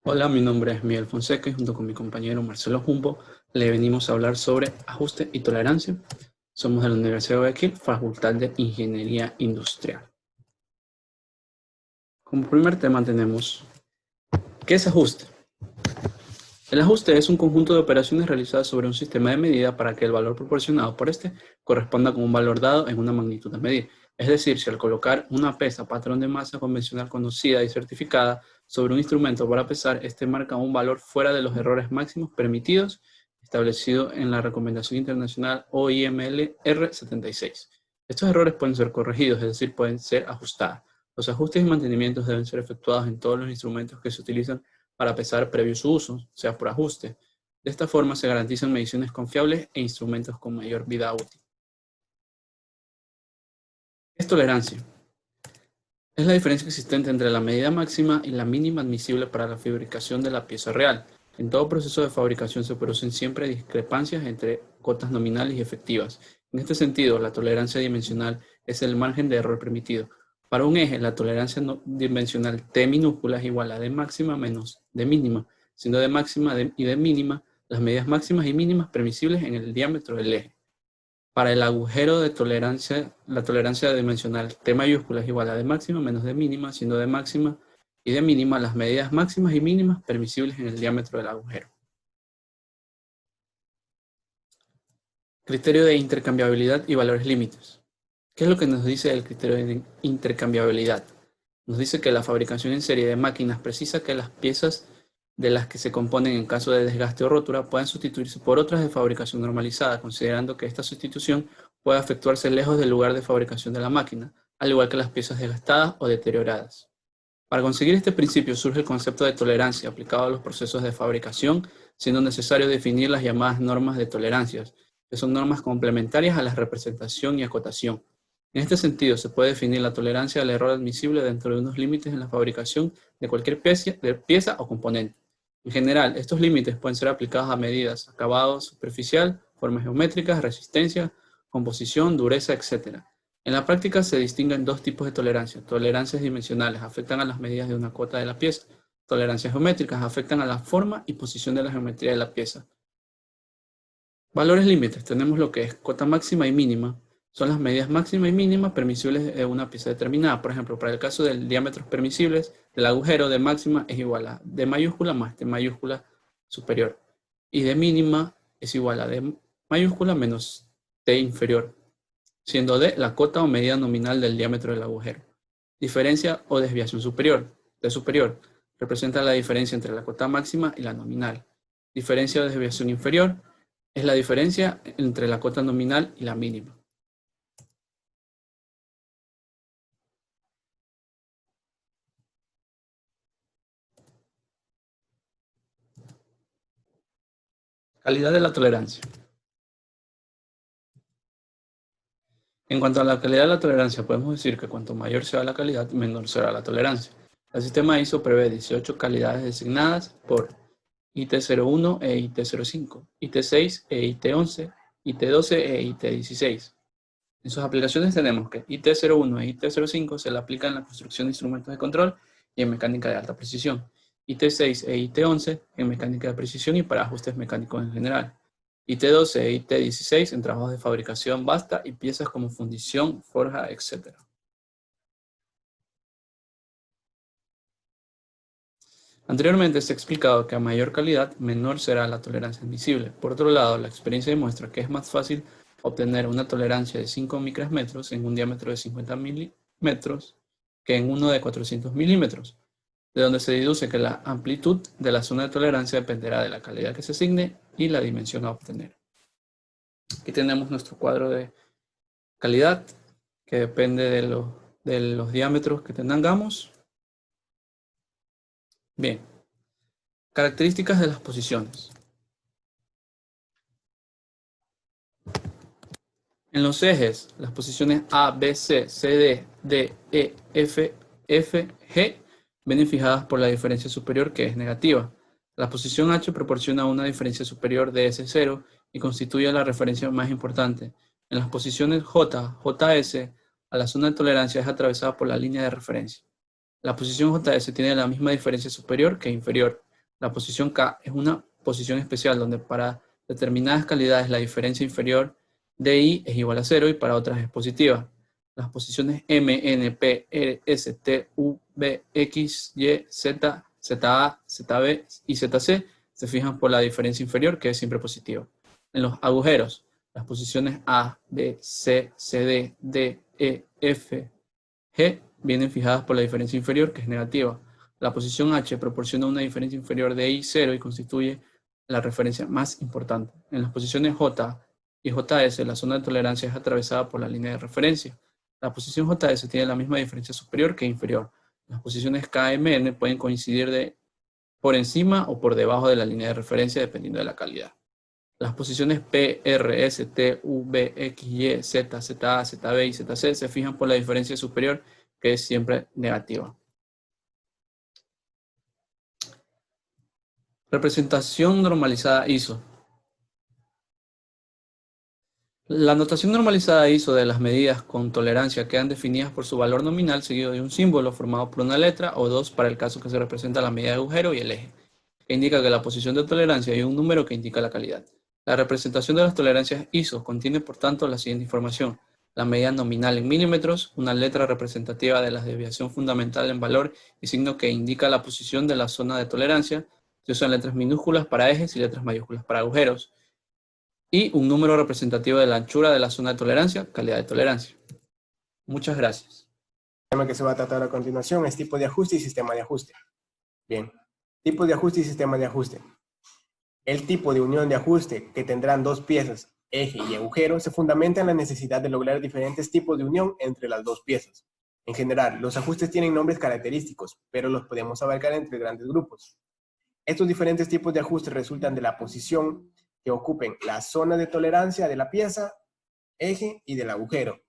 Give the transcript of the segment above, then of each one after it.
Hola, mi nombre es Miguel Fonseca y junto con mi compañero Marcelo Jumbo le venimos a hablar sobre ajuste y tolerancia. Somos de la Universidad de Guayaquil, Facultad de Ingeniería Industrial. Como primer tema tenemos, ¿qué es ajuste? El ajuste es un conjunto de operaciones realizadas sobre un sistema de medida para que el valor proporcionado por este corresponda con un valor dado en una magnitud a medir. Es decir, si al colocar una pesa patrón de masa convencional conocida y certificada sobre un instrumento para pesar, este marca un valor fuera de los errores máximos permitidos establecido en la Recomendación Internacional OIML R76. Estos errores pueden ser corregidos, es decir, pueden ser ajustados. Los ajustes y mantenimientos deben ser efectuados en todos los instrumentos que se utilizan para pesar previo su uso, sea por ajuste. De esta forma se garantizan mediciones confiables e instrumentos con mayor vida útil. ¿Qué es tolerancia? Es la diferencia existente entre la medida máxima y la mínima admisible para la fabricación de la pieza real. En todo proceso de fabricación se producen siempre discrepancias entre cotas nominales y efectivas. En este sentido, la tolerancia dimensional es el margen de error permitido. Para un eje, la tolerancia dimensional T minúscula es igual a D máxima menos D mínima, siendo D máxima y D mínima las medidas máximas y mínimas permisibles en el diámetro del eje. Para el agujero de tolerancia, la tolerancia dimensional T mayúscula es igual a D máxima menos D mínima, siendo D máxima y D mínima las medidas máximas y mínimas permisibles en el diámetro del agujero. Criterio de intercambiabilidad y valores límites. ¿Qué es lo que nos dice el criterio de intercambiabilidad? Nos dice que la fabricación en serie de máquinas precisa que las piezas de las que se componen en caso de desgaste o rotura puedan sustituirse por otras de fabricación normalizada, considerando que esta sustitución puede efectuarse lejos del lugar de fabricación de la máquina, al igual que las piezas desgastadas o deterioradas. Para conseguir este principio surge el concepto de tolerancia aplicado a los procesos de fabricación, siendo necesario definir las llamadas normas de tolerancias, que son normas complementarias a la representación y acotación. En este sentido, se puede definir la tolerancia al error admisible dentro de unos límites en la fabricación de cualquier pieza o componente. En general, estos límites pueden ser aplicados a medidas, acabado superficial, formas geométricas, resistencia, composición, dureza, etc. En la práctica se distinguen dos tipos de tolerancia. Tolerancias dimensionales afectan a las medidas de una cota de la pieza. Tolerancias geométricas afectan a la forma y posición de la geometría de la pieza. Valores límites. Tenemos lo que es cota máxima y mínima. Son las medidas máxima y mínima permisibles de una pieza determinada. Por ejemplo, para el caso de diámetros permisibles del agujero, D máxima es igual a D mayúscula más D mayúscula superior. Y D mínima es igual a D mayúscula menos T inferior, siendo D la cota o medida nominal del diámetro del agujero. Diferencia o desviación superior. T superior representa la diferencia entre la cota máxima y la nominal. Diferencia o desviación inferior es la diferencia entre la cota nominal y la mínima. Calidad de la tolerancia. En cuanto a la calidad de la tolerancia, podemos decir que cuanto mayor sea la calidad, menor será la tolerancia. El sistema ISO prevé 18 calidades designadas por IT01 e IT05, IT6 e IT11, IT12 e IT16. En sus aplicaciones tenemos que IT01 e IT05 se le aplica en la construcción de instrumentos de control y en mecánica de alta precisión. IT6 e IT11 en mecánica de precisión y para ajustes mecánicos en general. IT12 e IT16 en trabajos de fabricación vasta y piezas como fundición, forja, etc. Anteriormente se ha explicado que a mayor calidad, menor será la tolerancia admisible. Por otro lado, la experiencia demuestra que es más fácil obtener una tolerancia de 5 micrasmetros en un diámetro de 50 milímetros que en uno de 400 milímetros, de donde se deduce que la amplitud de la zona de tolerancia dependerá de la calidad que se asigne y la dimensión a obtener. Aquí tenemos nuestro cuadro de calidad, que depende de los diámetros que tengamos. Bien, características de las posiciones. En los ejes, las posiciones A, B, C, CD, D, E, F, F, G vienen fijadas por la diferencia superior que es negativa. La posición H proporciona una diferencia superior de S0 y constituye la referencia más importante. En las posiciones J, JS, a la zona de tolerancia es atravesada por la línea de referencia. La posición JS tiene la misma diferencia superior que inferior. La posición K es una posición especial donde para determinadas calidades la diferencia inferior de I es igual a 0 y para otras es positiva. Las posiciones M, N, P, R, S, T, U, V, X, Y, Z, ZA, ZB y ZC se fijan por la diferencia inferior, que es siempre positiva. En los agujeros, las posiciones A, B, C, CD, D, E, F, G vienen fijadas por la diferencia inferior, que es negativa. La posición H proporciona una diferencia inferior de I0 y constituye la referencia más importante. En las posiciones J y JS, la zona de tolerancia es atravesada por la línea de referencia. La posición JS tiene la misma diferencia superior que inferior. Las posiciones KMN pueden coincidir por encima o por debajo de la línea de referencia dependiendo de la calidad. Las posiciones P, R, S, T, U, V, X, Y, Z, ZA, ZB y ZC se fijan por la diferencia superior, que es siempre negativa. Representación normalizada ISO. La notación normalizada ISO de las medidas con tolerancia quedan definidas por su valor nominal seguido de un símbolo formado por una letra o dos para el caso que se representa la medida de agujero y el eje, que indica que la posición de tolerancia y un número que indica la calidad. La representación de las tolerancias ISO contiene, por tanto, la siguiente información: la medida nominal en milímetros, una letra representativa de la desviación fundamental en valor y signo que indica la posición de la zona de tolerancia. Se usan letras minúsculas para ejes y letras mayúsculas para agujeros. Y un número representativo de la anchura de la zona de tolerancia, calidad de tolerancia. Muchas gracias. El tema que se va a tratar a continuación es tipo de ajuste y sistema de ajuste. Bien, tipo de ajuste y sistema de ajuste. El tipo de unión de ajuste que tendrán dos piezas, eje y agujero, se fundamenta en la necesidad de lograr diferentes tipos de unión entre las dos piezas. En general, los ajustes tienen nombres característicos, pero los podemos abarcar entre grandes grupos. Estos diferentes tipos de ajustes resultan de la posición que ocupen la zona de tolerancia de la pieza, eje y del agujero,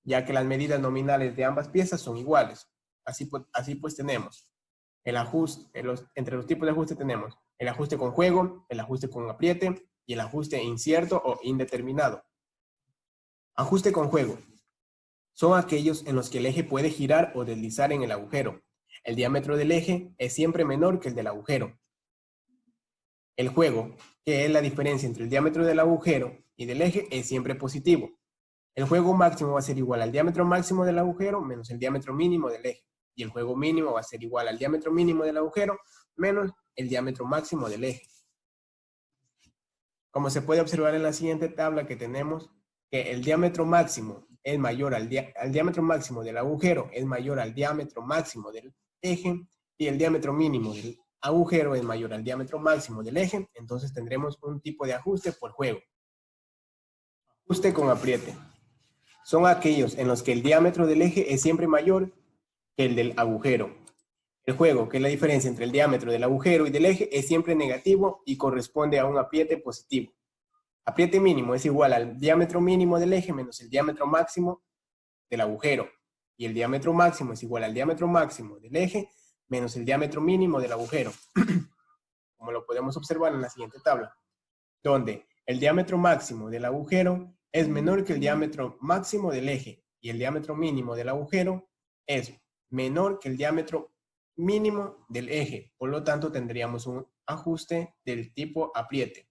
ya que las medidas nominales de ambas piezas son iguales. Así pues tenemos el ajuste, entre los tipos de ajuste tenemos el ajuste con juego, el ajuste con apriete y el ajuste incierto o indeterminado. Ajuste con juego. Son aquellos en los que el eje puede girar o deslizar en el agujero. El diámetro del eje es siempre menor que el del agujero. El juego, que es la diferencia entre el diámetro del agujero y del eje, es siempre positivo. El juego máximo va a ser igual al diámetro máximo del agujero menos el diámetro mínimo del eje. Y el juego mínimo va a ser igual al diámetro mínimo del agujero menos el diámetro máximo del eje. Como se puede observar en la siguiente tabla, que tenemos que el diámetro máximo es mayor al diámetro máximo del agujero es mayor al diámetro máximo del eje y el diámetro mínimo del agujero es mayor al diámetro máximo del eje. Entonces tendremos un tipo de ajuste por juego. Ajuste con apriete. Son aquellos en los que el diámetro del eje es siempre mayor que el del agujero. El juego, que es la diferencia entre el diámetro del agujero y del eje, es siempre negativo y corresponde a un apriete positivo. Apriete mínimo es igual al diámetro mínimo del eje menos el diámetro máximo del agujero. Y el diámetro máximo es igual al diámetro máximo del eje menos el diámetro mínimo del agujero. Como lo podemos observar en la siguiente tabla, donde el diámetro máximo del agujero es menor que el diámetro máximo del eje y el diámetro mínimo del agujero es menor que el diámetro mínimo del eje. Por lo tanto, tendríamos un ajuste del tipo apriete.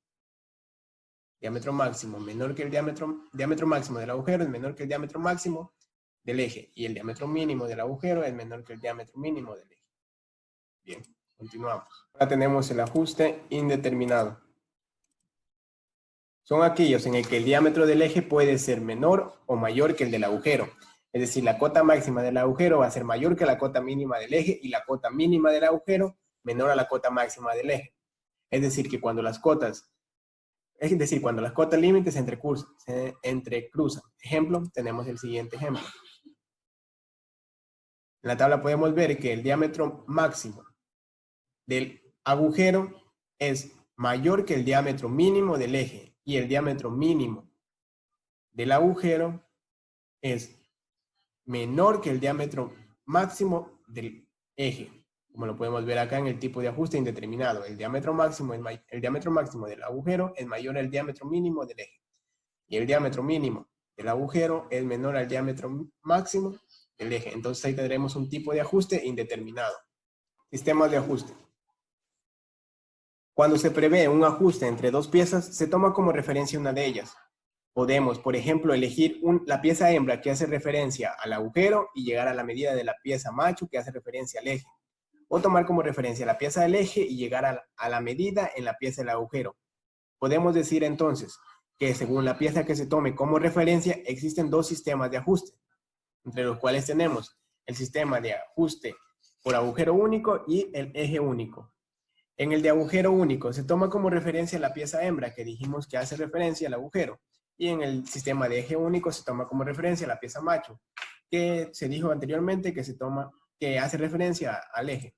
Diámetro máximo menor que el diámetro máximo del agujero es menor que el diámetro máximo del eje y el diámetro mínimo del agujero es menor que el diámetro mínimo del eje. Bien, continuamos. Ahora tenemos el ajuste indeterminado. Son aquellos en el que el diámetro del eje puede ser menor o mayor que el del agujero. Es decir, la cota máxima del agujero va a ser mayor que la cota mínima del eje y la cota mínima del agujero menor a la cota máxima del eje. Es decir, que cuando las cotas límites se entrecruzan. Ejemplo, tenemos el siguiente ejemplo. En la tabla podemos ver que el diámetro máximo del agujero es mayor que el diámetro mínimo del eje y el diámetro mínimo del agujero es menor que el diámetro máximo del eje. Como lo podemos ver acá en el tipo de ajuste indeterminado, el diámetro máximo del agujero es mayor al diámetro mínimo del eje y el diámetro mínimo del agujero es menor al diámetro máximo del eje. Entonces ahí tendremos un tipo de ajuste indeterminado. Sistemas de ajuste. Cuando se prevé un ajuste entre dos piezas, se toma como referencia una de ellas. Podemos, por ejemplo, elegir la pieza hembra que hace referencia al agujero y llegar a la medida de la pieza macho que hace referencia al eje. O tomar como referencia la pieza del eje y llegar a la medida en la pieza del agujero. Podemos decir entonces que según la pieza que se tome como referencia, existen dos sistemas de ajuste, entre los cuales tenemos el sistema de ajuste por agujero único y el eje único. En el de agujero único se toma como referencia la pieza hembra que dijimos que hace referencia al agujero, y en el sistema de eje único se toma como referencia la pieza macho, que se dijo anteriormente que hace referencia al eje.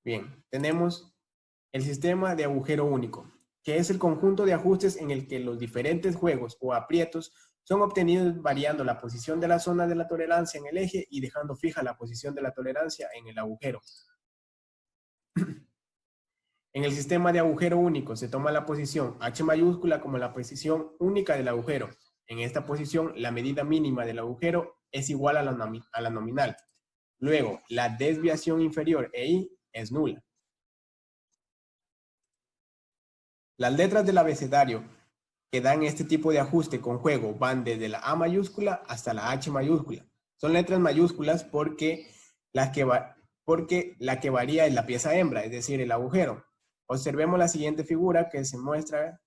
Bien, tenemos el sistema de agujero único, que es el conjunto de ajustes en el que los diferentes juegos o aprietos son obtenidos variando la posición de la zona de la tolerancia en el eje y dejando fija la posición de la tolerancia en el agujero. En el sistema de agujero único se toma la posición H mayúscula como la posición única del agujero. En esta posición, la medida mínima del agujero es igual a la nominal. Luego, la desviación inferior EI es nula. Las letras del abecedario que dan este tipo de ajuste con juego van desde la A mayúscula hasta la H mayúscula. Son letras mayúsculas porque la que varía es la pieza hembra, es decir, el agujero. Observemos la siguiente figura que se muestra,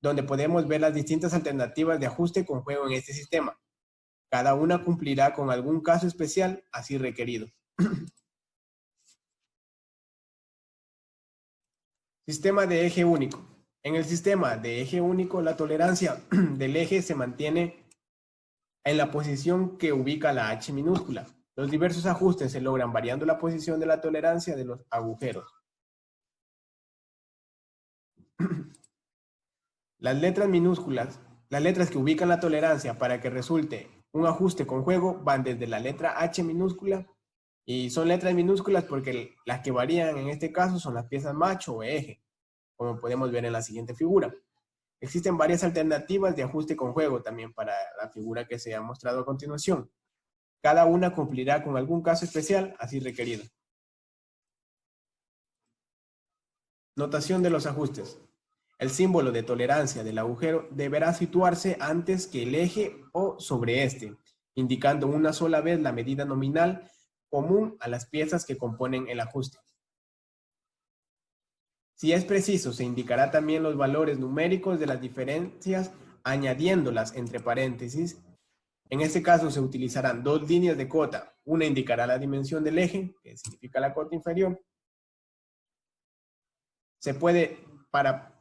donde podemos ver las distintas alternativas de ajuste con juego en este sistema. Cada una cumplirá con algún caso especial así requerido. Sistema de eje único. En el sistema de eje único, la tolerancia del eje se mantiene en la posición que ubica la H minúscula. Los diversos ajustes se logran variando la posición de la tolerancia de los agujeros. Las letras minúsculas, las letras que ubican la tolerancia para que resulte un ajuste con juego van desde la letra H minúscula, y son letras minúsculas porque las que varían en este caso son las piezas macho o eje, como podemos ver en la siguiente figura. Existen varias alternativas de ajuste con juego también para la figura que se ha mostrado a continuación. Cada una cumplirá con algún caso especial así requerido. Notación de los ajustes. El símbolo de tolerancia del agujero deberá situarse antes que el eje o sobre este, indicando una sola vez la medida nominal común a las piezas que componen el ajuste. Si es preciso, se indicará también los valores numéricos de las diferencias añadiéndolas entre paréntesis. En este caso se utilizarán dos líneas de cota. Una indicará la dimensión del eje, que significa la cota inferior. Se puede, para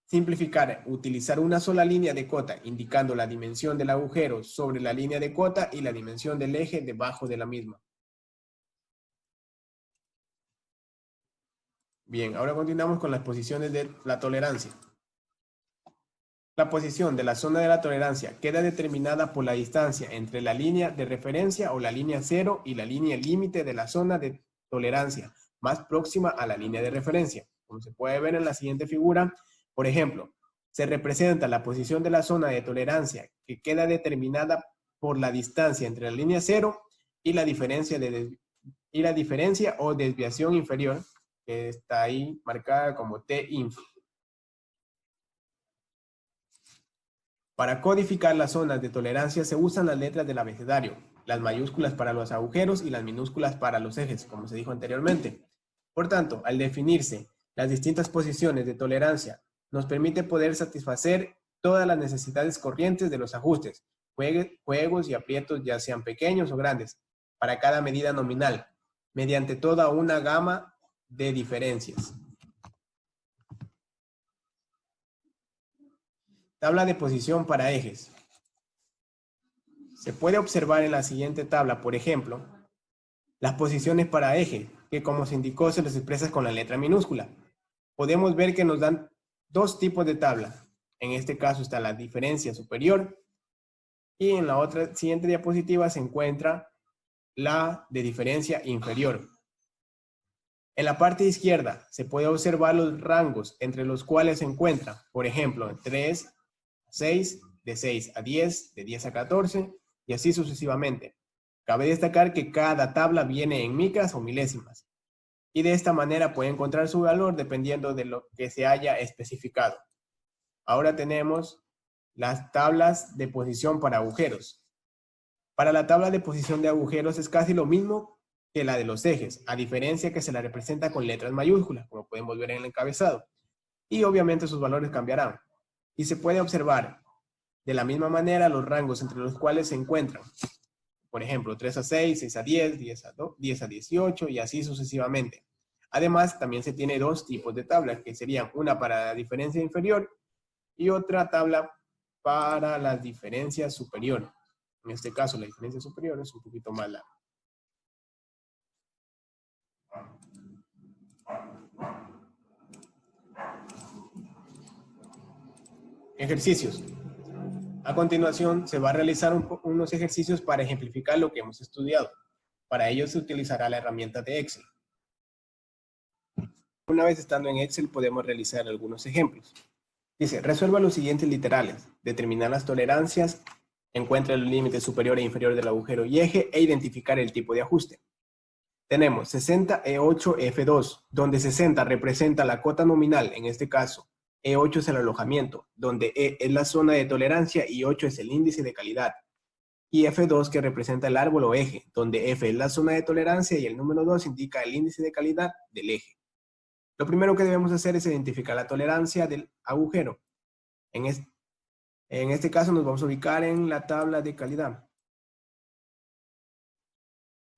simplificar, utilizar una sola línea de cota indicando la dimensión del agujero sobre la línea de cota y la dimensión del eje debajo de la misma. Bien, ahora continuamos con las posiciones de la tolerancia. La posición de la zona de la tolerancia queda determinada por la distancia entre la línea de referencia o la línea cero y la línea límite de la zona de tolerancia más próxima a la línea de referencia. Como se puede ver en la siguiente figura, por ejemplo, se representa la posición de la zona de tolerancia que queda determinada por la distancia entre la línea cero y la diferencia o desviación inferior, que está ahí marcada como T-inf. Para codificar las zonas de tolerancia se usan las letras del abecedario, las mayúsculas para los agujeros y las minúsculas para los ejes, como se dijo anteriormente. Por tanto, al definirse las distintas posiciones de tolerancia, nos permite poder satisfacer todas las necesidades corrientes de los ajustes, juegos y aprietos, ya sean pequeños o grandes, para cada medida nominal, mediante toda una gama de diferencias. Tabla de posición para ejes. Se puede observar en la siguiente tabla, por ejemplo, las posiciones para eje, que como se indicó se les expresa con la letra minúscula. Podemos ver que nos dan dos tipos de tabla. En este caso está la diferencia superior y en la otra siguiente diapositiva se encuentra la de diferencia inferior. En la parte izquierda se puede observar los rangos entre los cuales se encuentran, por ejemplo, 3 a 6, de 6 a 10, de 10 a 14 y así sucesivamente. Cabe destacar que cada tabla viene en micras o milésimas. y de esta manera puede encontrar su valor dependiendo de lo que se haya especificado. Ahora tenemos las tablas de posición para agujeros. Para la tabla de posición de agujeros es casi lo mismo que la de los ejes, a diferencia que se la representa con letras mayúsculas, como podemos ver en el encabezado. Y obviamente sus valores cambiarán. Y se puede observar de la misma manera los rangos entre los cuales se encuentran. Por ejemplo, 3 a 6, 6 a 10, 10 a 18 y así sucesivamente. Además, también se tiene dos tipos de tablas, que serían una para la diferencia inferior y otra tabla para la diferencia superior. En este caso, la diferencia superior es un poquito más larga. Ejercicios. A continuación, se va a realizar unos ejercicios para ejemplificar lo que hemos estudiado. Para ello se utilizará la herramienta de Excel. Una vez estando en Excel, podemos realizar algunos ejemplos. Dice, resuelva los siguientes literales. Determinar las tolerancias, encuentre el límite superior e inferior del agujero y eje e identificar el tipo de ajuste. Tenemos 60 E8 F2, donde 60 representa la cota nominal, en este caso. E8 es el alojamiento, donde E es la zona de tolerancia y 8 es el índice de calidad. Y F2 que representa el árbol o eje, donde F es la zona de tolerancia y el número 2 indica el índice de calidad del eje. Lo primero que debemos hacer es identificar la tolerancia del agujero. En este caso nos vamos a ubicar en la tabla de calidad.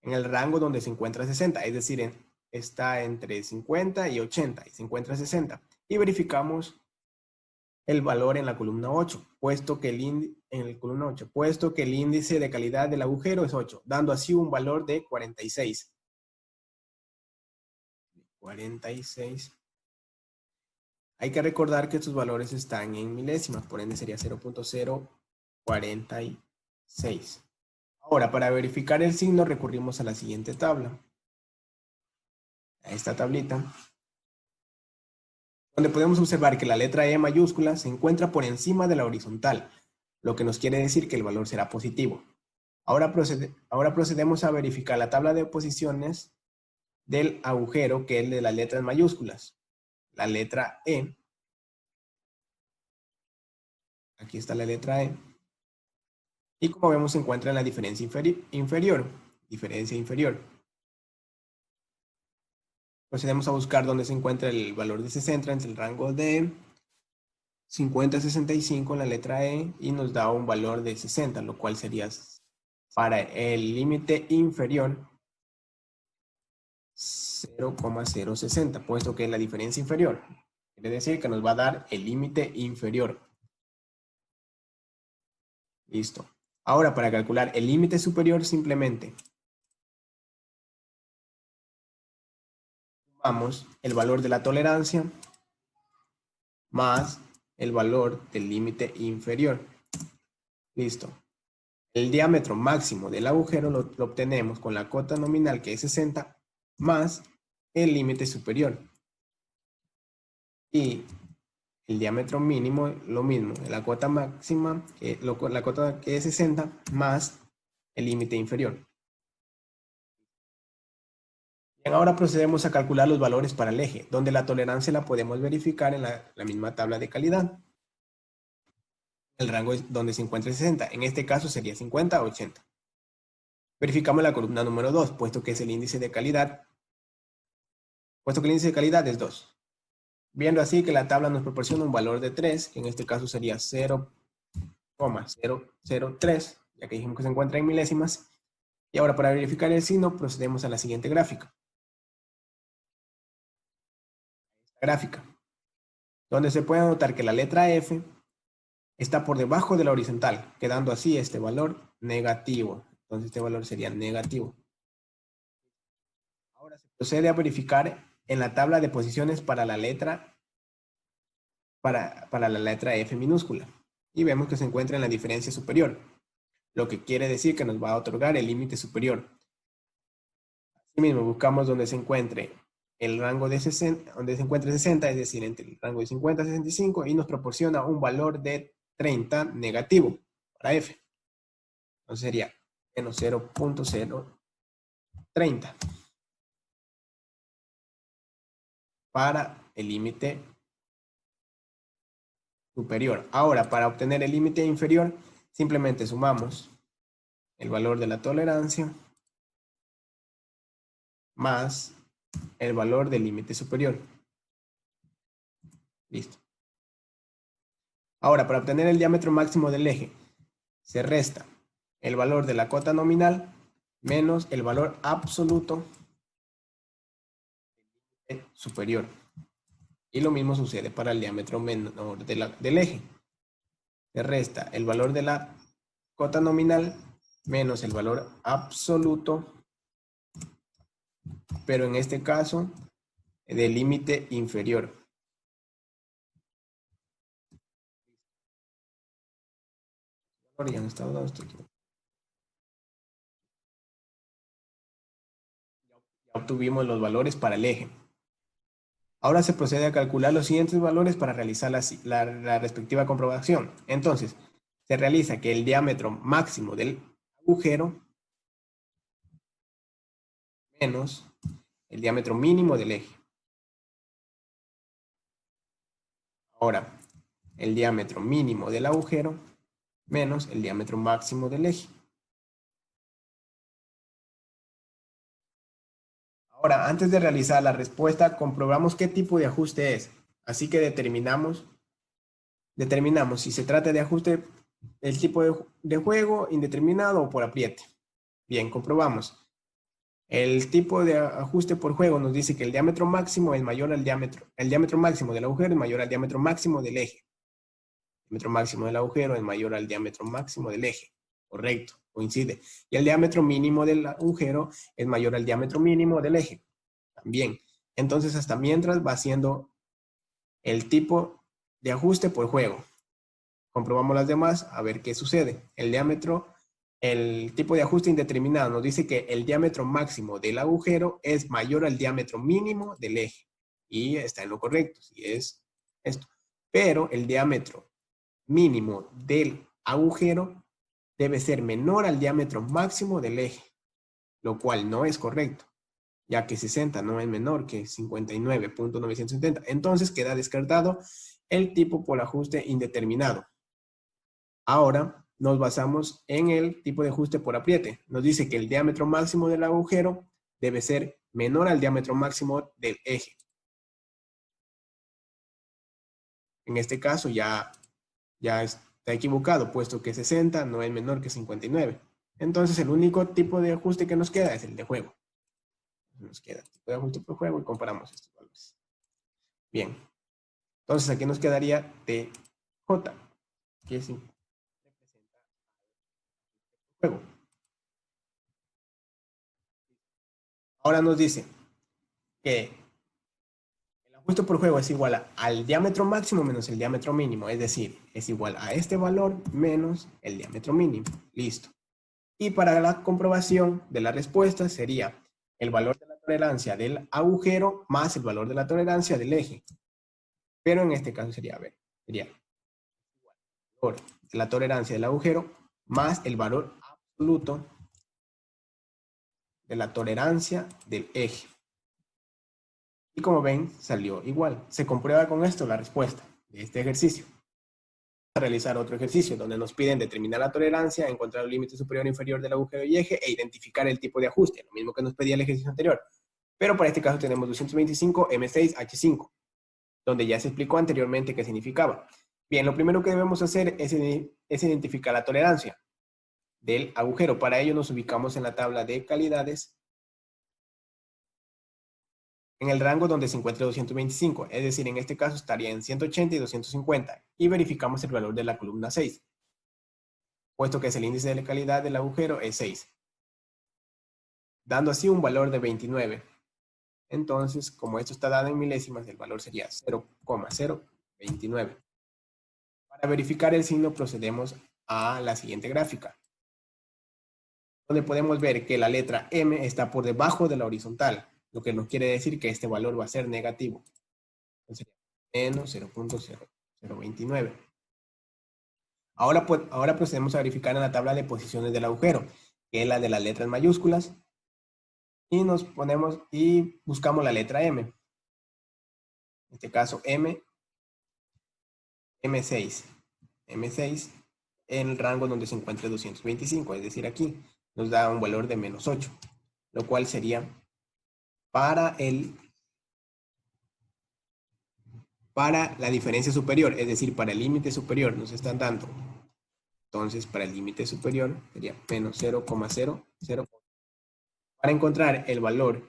En el rango donde se encuentra 60, es decir, está entre 50 y 80 y se encuentra 60. Y verificamos el valor en la columna 8, puesto que el índice de calidad del agujero es 8, dando así un valor de 46. 46. Hay que recordar que estos valores están en milésimas, por ende sería 0.046. Ahora, para verificar el signo, recurrimos a la siguiente tabla. A esta tablita. Donde podemos observar que la letra E mayúscula se encuentra por encima de la horizontal, lo que nos quiere decir que el valor será positivo. Ahora procedemos a verificar la tabla de posiciones del agujero, que es de las letras mayúsculas. La letra E. Aquí está la letra E. Y como vemos, se encuentra en la diferencia inferior. Diferencia inferior. Procedemos a buscar dónde se encuentra el valor de 60 entre el rango de 50 a 65 en la letra E y nos da un valor de 60, lo cual sería para el límite inferior 0,060, puesto que es la diferencia inferior. Quiere decir que nos va a dar el límite inferior. Listo. Ahora, para calcular el límite superior, simplemente sumamos el valor de la tolerancia más el valor del límite inferior. Listo. El diámetro máximo del agujero lo obtenemos con la cota nominal, que es 60, más el límite superior. Y el diámetro mínimo, lo mismo, la cota máxima, la cota que es 60, más el límite inferior. Bien, ahora procedemos a calcular los valores para el eje, donde la tolerancia la podemos verificar en la misma tabla de calidad. El rango es donde se encuentra 60, en este caso sería 50 a 80. Verificamos la columna número 2, puesto que es el índice de calidad. Puesto que el índice de calidad es 2. Viendo así que la tabla nos proporciona un valor de 3, que en este caso sería 0,003, ya que dijimos que se encuentra en milésimas. Y ahora, para verificar el signo, procedemos a la siguiente gráfica. Esta gráfica, donde se puede notar que la letra F está por debajo de la horizontal, quedando así este valor negativo. Entonces este valor sería negativo. Ahora se procede a verificar en la tabla de posiciones para la letra para la letra F minúscula. Y vemos que se encuentra en la diferencia superior, lo que quiere decir que nos va a otorgar el límite superior. Asimismo, buscamos donde se encuentre el rango de 60, donde se encuentre 60, es decir, entre el rango de 50 a 65, y nos proporciona un valor de 30 negativo para F. Entonces sería menos 0.030. para el límite superior. Ahora, para obtener el límite inferior, simplemente sumamos el valor de la tolerancia más el valor del límite superior. Listo. Ahora, para obtener el diámetro máximo del eje, se resta el valor de la cota nominal menos el valor absoluto superior. Y lo mismo sucede para el diámetro menor del eje. Se resta el valor de la cota nominal menos el valor absoluto, pero en este caso del límite inferior. Ya no estaba dando esto aquí. Ya obtuvimos los valores para el eje. Ahora se procede a calcular los siguientes valores para realizar la respectiva comprobación. Entonces, se realiza que el diámetro máximo del agujero menos el diámetro mínimo del eje. Ahora, el diámetro mínimo del agujero menos el diámetro máximo del eje. Ahora, antes de realizar la respuesta, comprobamos qué tipo de ajuste es. Así que determinamos si se trata de ajuste, el tipo de juego, indeterminado o por apriete. Bien, comprobamos. El tipo de ajuste por juego nos dice que el diámetro máximo es mayor al el diámetro máximo del agujero es mayor al diámetro máximo del eje. El diámetro máximo del agujero es mayor al diámetro máximo del eje. Correcto, coincide. Y el diámetro mínimo del agujero es mayor al diámetro mínimo del eje. También. Entonces, hasta mientras va siendo el tipo de ajuste por juego. Comprobamos las demás a ver qué sucede. El tipo de ajuste indeterminado nos dice que el diámetro máximo del agujero es mayor al diámetro mínimo del eje. Y está en lo correcto, si es esto. Pero el diámetro mínimo del agujero debe ser menor al diámetro máximo del eje, lo cual no es correcto, ya que 60 no es menor que 59.970. Entonces queda descartado el tipo por ajuste indeterminado. Ahora nos basamos en el tipo de ajuste por apriete. Nos dice que el diámetro máximo del agujero debe ser menor al diámetro máximo del eje. En este caso ya está equivocado, puesto que 60 no es menor que 59. Entonces el único tipo de ajuste que nos queda es el de juego. Nos queda el tipo de ajuste por juego y comparamos estos valores. Bien. Entonces aquí nos quedaría TJ, que es juego. Ahora nos dice que el ajuste por juego es igual al diámetro máximo menos el diámetro mínimo, es decir, es igual a este valor menos el diámetro mínimo. Listo. Y para la comprobación de la respuesta sería el valor de la tolerancia del agujero más el valor de la tolerancia del eje. Pero en este caso sería el valor de la tolerancia del agujero más el valor absoluto de la tolerancia del eje. Y como ven, salió igual. Se comprueba con esto la respuesta de este ejercicio. Vamos a realizar otro ejercicio donde nos piden determinar la tolerancia, encontrar el límite superior e inferior del agujero y eje e identificar el tipo de ajuste, lo mismo que nos pedía el ejercicio anterior. Pero para este caso tenemos 225 M6H5, donde ya se explicó anteriormente qué significaba. Bien, lo primero que debemos hacer es identificar la tolerancia del agujero. Para ello nos ubicamos en la tabla de calidades en el rango donde se encuentra 225, es decir, en este caso estaría en 180 y 250, y verificamos el valor de la columna 6, puesto que es el índice de calidad del agujero es 6, dando así un valor de 29. Entonces, como esto está dado en milésimas, el valor sería 0,029. Para verificar el signo procedemos a la siguiente gráfica, donde podemos ver que la letra M está por debajo de la horizontal, lo que nos quiere decir que este valor va a ser negativo. Entonces, menos 0.0029. Ahora procedemos a verificar en la tabla de posiciones del agujero, que es la de las letras mayúsculas, y nos ponemos y buscamos la letra M. en este caso M6 en el rango donde se encuentre 225, es decir, aquí nos da un valor de menos 8, lo cual sería para la diferencia superior, es decir, para el límite superior nos están dando. Entonces, para el límite superior sería menos 0,00. Para encontrar el valor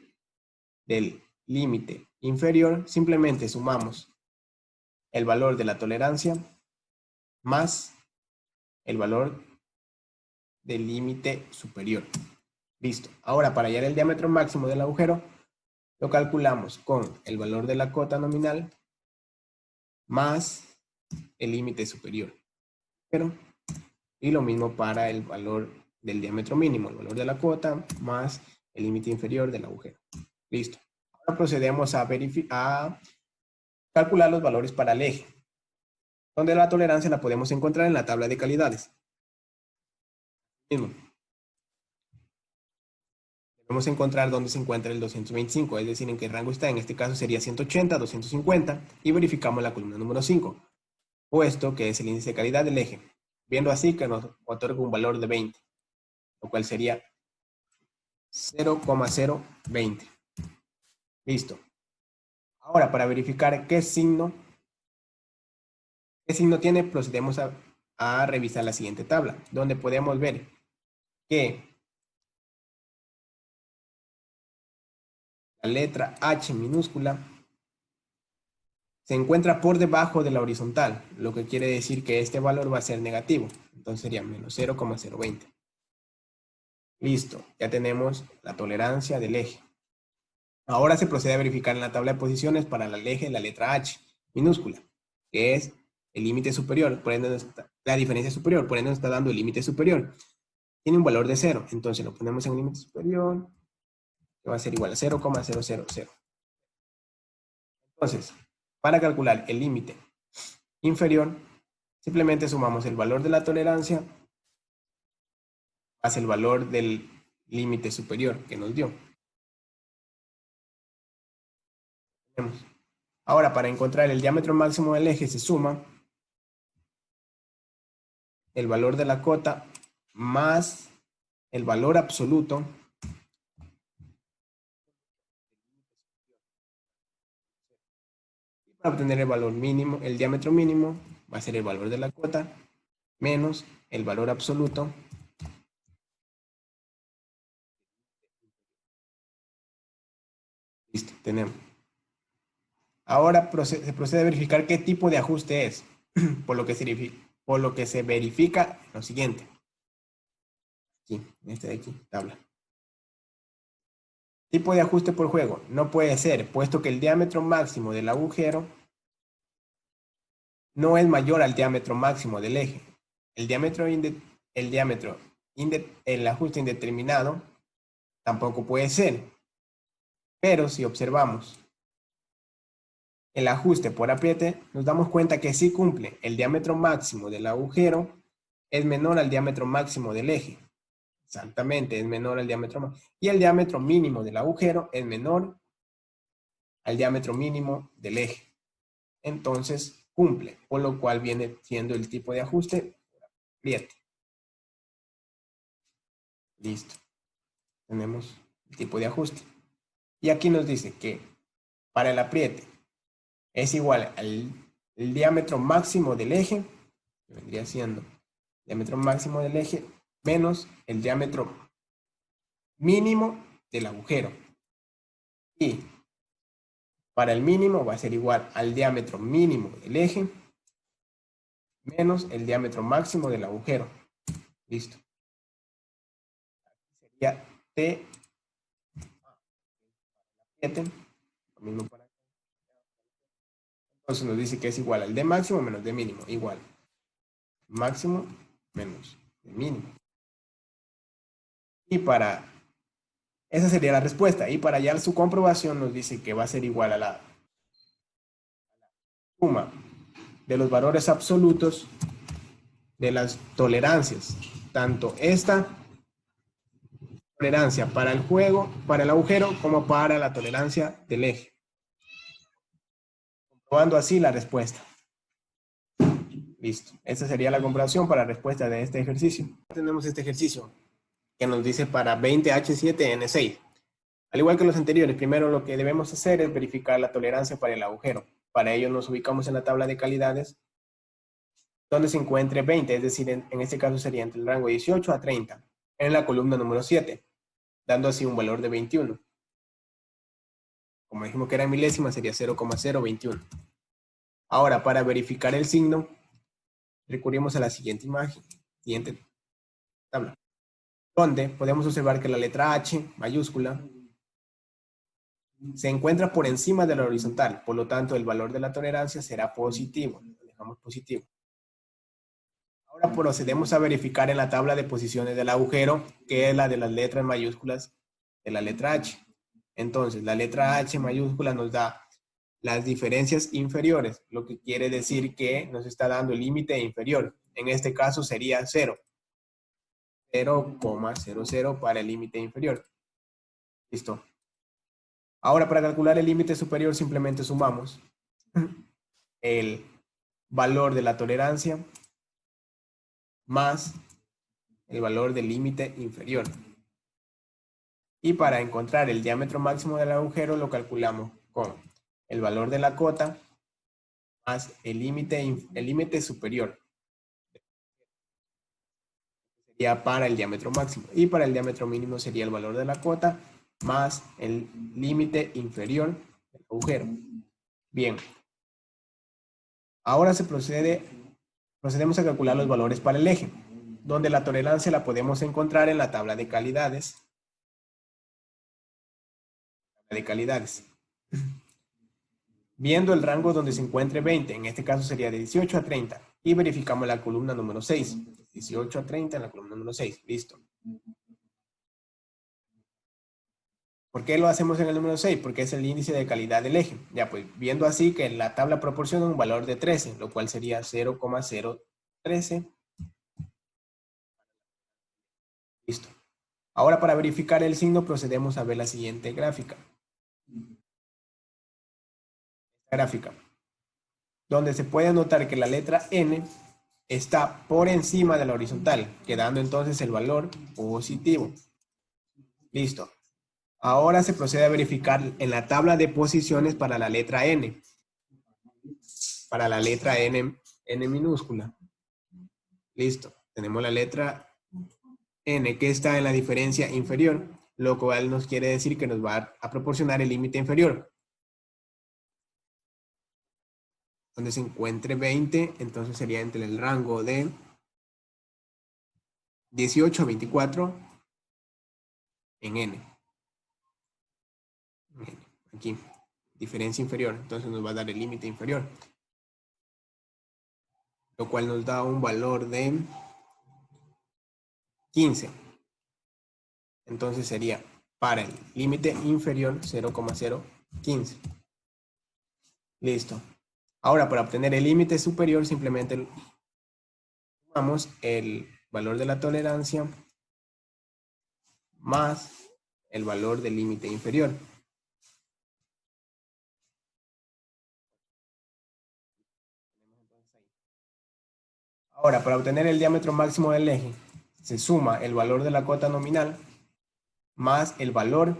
del límite inferior, simplemente sumamos el valor de la tolerancia más el valor del límite superior. Listo. Ahora, para hallar el diámetro máximo del agujero, lo calculamos con el valor de la cota nominal más el límite superior. Y lo mismo para el valor del diámetro mínimo, el valor de la cota más el límite inferior del agujero. Listo. Ahora procedemos a calcular los valores para el eje, donde la tolerancia la podemos encontrar en la tabla de calidades. Mismo. Debemos encontrar dónde se encuentra el 225, es decir, en qué rango está. En este caso sería 180, 250, y verificamos la columna número 5, puesto que es el índice de calidad del eje, viendo así que nos otorga un valor de 20, lo cual sería 0,020. Listo. Ahora, para verificar qué signo tiene, procedemos a revisar la siguiente tabla, donde podemos ver que la letra H minúscula se encuentra por debajo de la horizontal, lo que quiere decir que este valor va a ser negativo. Entonces sería menos 0,020. Listo, ya tenemos la tolerancia del eje. Ahora se procede a verificar en la tabla de posiciones para el eje la letra H minúscula, que es el límite superior, por ende la diferencia superior, por ende nos está dando el límite superior. Tiene un valor de 0, entonces lo ponemos en el límite superior, que va a ser igual a 0,000. Entonces, para calcular el límite inferior, simplemente sumamos el valor de la tolerancia más el valor del límite superior que nos dio. Ahora, para encontrar el diámetro máximo del eje se suma el valor de la cota más el valor absoluto para obtener el valor mínimo. El diámetro mínimo va a ser el valor de la cota menos el valor absoluto listo, tenemos. Ahora se procede a verificar qué tipo de ajuste es, por lo que se verifica lo siguiente. Aquí, en este de aquí, tabla. Tipo de ajuste por juego. No puede ser, puesto que el diámetro máximo del agujero no es mayor al diámetro máximo del eje. El ajuste indeterminado tampoco puede ser. Pero si observamos el ajuste por apriete, nos damos cuenta que sí cumple. El diámetro máximo del agujero es menor al diámetro máximo del eje. Exactamente, es menor al diámetro máximo. Y el diámetro mínimo del agujero es menor al diámetro mínimo del eje. Entonces, cumple, por lo cual viene siendo el tipo de ajuste por apriete. Listo. Tenemos el tipo de ajuste. Y aquí nos dice que para el apriete es igual al diámetro máximo del eje, que vendría siendo el diámetro máximo del eje, menos el diámetro mínimo del agujero. Y para el mínimo va a ser igual al diámetro mínimo del eje, menos el diámetro máximo del agujero. Listo. Sería T. 7, lo mismo para acá. Entonces nos dice que es igual al D máximo menos D mínimo, igual. Máximo menos D mínimo. Y esa sería la respuesta. Y para hallar su comprobación nos dice que va a ser igual a la suma de los valores absolutos de las tolerancias. Tanto esta tolerancia para el agujero, como para la tolerancia del eje. Probando así la respuesta. Listo. Esta sería la comparación para la respuesta de este ejercicio. Tenemos este ejercicio que nos dice para 20H7N6. Al igual que los anteriores, primero lo que debemos hacer es verificar la tolerancia para el agujero. Para ello nos ubicamos en la tabla de calidades donde se encuentre 20, es decir, en este caso sería entre el rango 18 a 30, en la columna número 7, dando así un valor de 21. Como dijimos que era en milésimas, sería 0,021. Ahora, para verificar el signo, recurrimos a la siguiente imagen, siguiente tabla, donde podemos observar que la letra H mayúscula se encuentra por encima de la horizontal, por lo tanto el valor de la tolerancia será positivo. Lo dejamos positivo. Ahora procedemos a verificar en la tabla de posiciones del agujero, que es la de las letras mayúsculas de la letra H. Entonces, la letra H mayúscula nos da las diferencias inferiores, lo que quiere decir que nos está dando el límite inferior. En este caso sería 0. 0,00 para el límite inferior. Listo. Ahora, para calcular el límite superior, simplemente sumamos el valor de la tolerancia más el valor del límite inferior. Y para encontrar el diámetro máximo del agujero, lo calculamos con el valor de la cota más el límite superior. Sería para el diámetro máximo. Y para el diámetro mínimo sería el valor de la cota más el límite inferior del agujero. Bien. Ahora procedemos a calcular los valores para el eje, donde la tolerancia la podemos encontrar en la tabla de calidades. Viendo el rango donde se encuentre 20, en este caso sería de 18 a 30, y verificamos la columna número 6. 18 a 30 en la columna número 6. Listo. ¿Por qué lo hacemos en el número 6? Porque es el índice de calidad del eje. Ya pues, viendo así que la tabla proporciona un valor de 13, lo cual sería 0,013. Listo. Ahora para verificar el signo procedemos a ver la siguiente gráfica. Gráfica, donde se puede notar que la letra N está por encima de la horizontal, quedando entonces el valor positivo. Listo. Ahora se procede a verificar en la tabla de posiciones para la letra N. Para la letra N minúscula. Listo. Tenemos la letra N que está en la diferencia inferior, lo cual nos quiere decir que nos va a proporcionar el límite inferior. Donde se encuentre 20, entonces sería entre el rango de 18 a 24 en N. Aquí, diferencia inferior, entonces nos va a dar el límite inferior, lo cual nos da un valor de 15. Entonces sería para el límite inferior 0,015. Listo. Ahora, para obtener el límite superior, simplemente sumamos el valor de la tolerancia más el valor del límite inferior. Ahora, para obtener el diámetro máximo del eje, se suma el valor de la cota nominal más el valor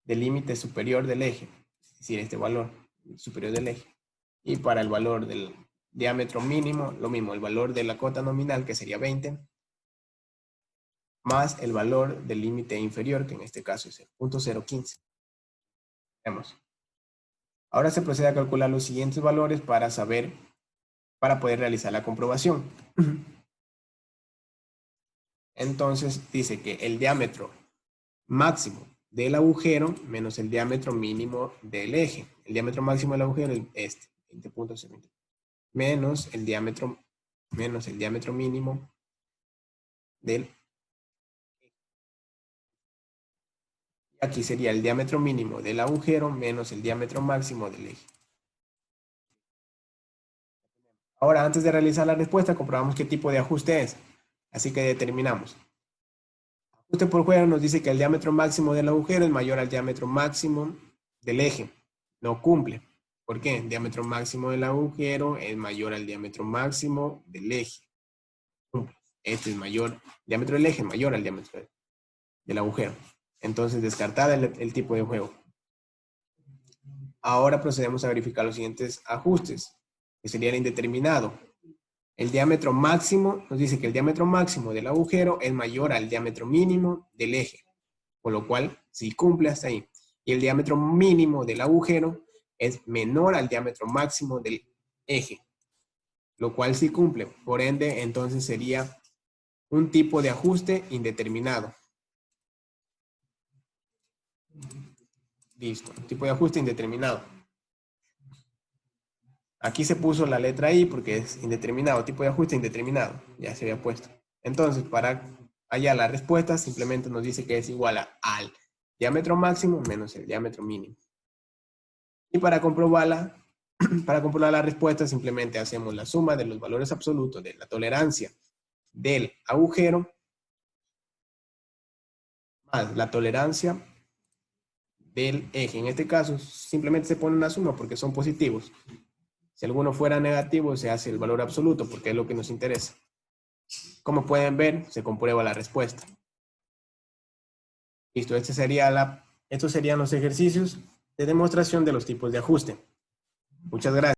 del límite superior del eje, es decir, este valor superior del eje. Y para el valor del diámetro mínimo, lo mismo, el valor de la cota nominal, que sería 20, más el valor del límite inferior, que en este caso es el 0.015. Vemos. Ahora se procede a calcular los siguientes valores para poder realizar la comprobación. Entonces dice que el diámetro máximo del agujero menos el diámetro mínimo del eje. El diámetro máximo del agujero es este, 20.0, menos el diámetro mínimo del eje. Aquí sería el diámetro mínimo del agujero menos el diámetro máximo del eje. Ahora, antes de realizar la respuesta, comprobamos qué tipo de ajuste es. Así que determinamos. Ajuste por fuera nos dice que el diámetro máximo del agujero es mayor al diámetro máximo del eje. No cumple. ¿Por qué? El diámetro máximo del agujero es mayor al diámetro máximo del eje. Este es mayor, el diámetro del eje es mayor al diámetro del agujero. Entonces, descartada el tipo de juego. Ahora procedemos a verificar los siguientes ajustes, que sería el indeterminado. El diámetro máximo, nos dice que el diámetro máximo del agujero es mayor al diámetro mínimo del eje, por lo cual sí cumple hasta ahí. Y el diámetro mínimo del agujero es menor al diámetro máximo del eje, lo cual sí cumple. Por ende, entonces sería un tipo de ajuste indeterminado. Listo, tipo de ajuste indeterminado. Aquí se puso la letra I porque es indeterminado, tipo de ajuste indeterminado, ya se había puesto. Entonces, para hallar la respuesta, simplemente nos dice que es igual al diámetro máximo menos el diámetro mínimo. Y para comprobar la respuesta, simplemente hacemos la suma de los valores absolutos de la tolerancia del agujero más la tolerancia del eje. En este caso, simplemente se pone una suma porque son positivos. Si alguno fuera negativo, se hace el valor absoluto porque es lo que nos interesa. Como pueden ver, se comprueba la respuesta. Listo, estos serían los ejercicios de demostración de los tipos de ajuste. Muchas gracias.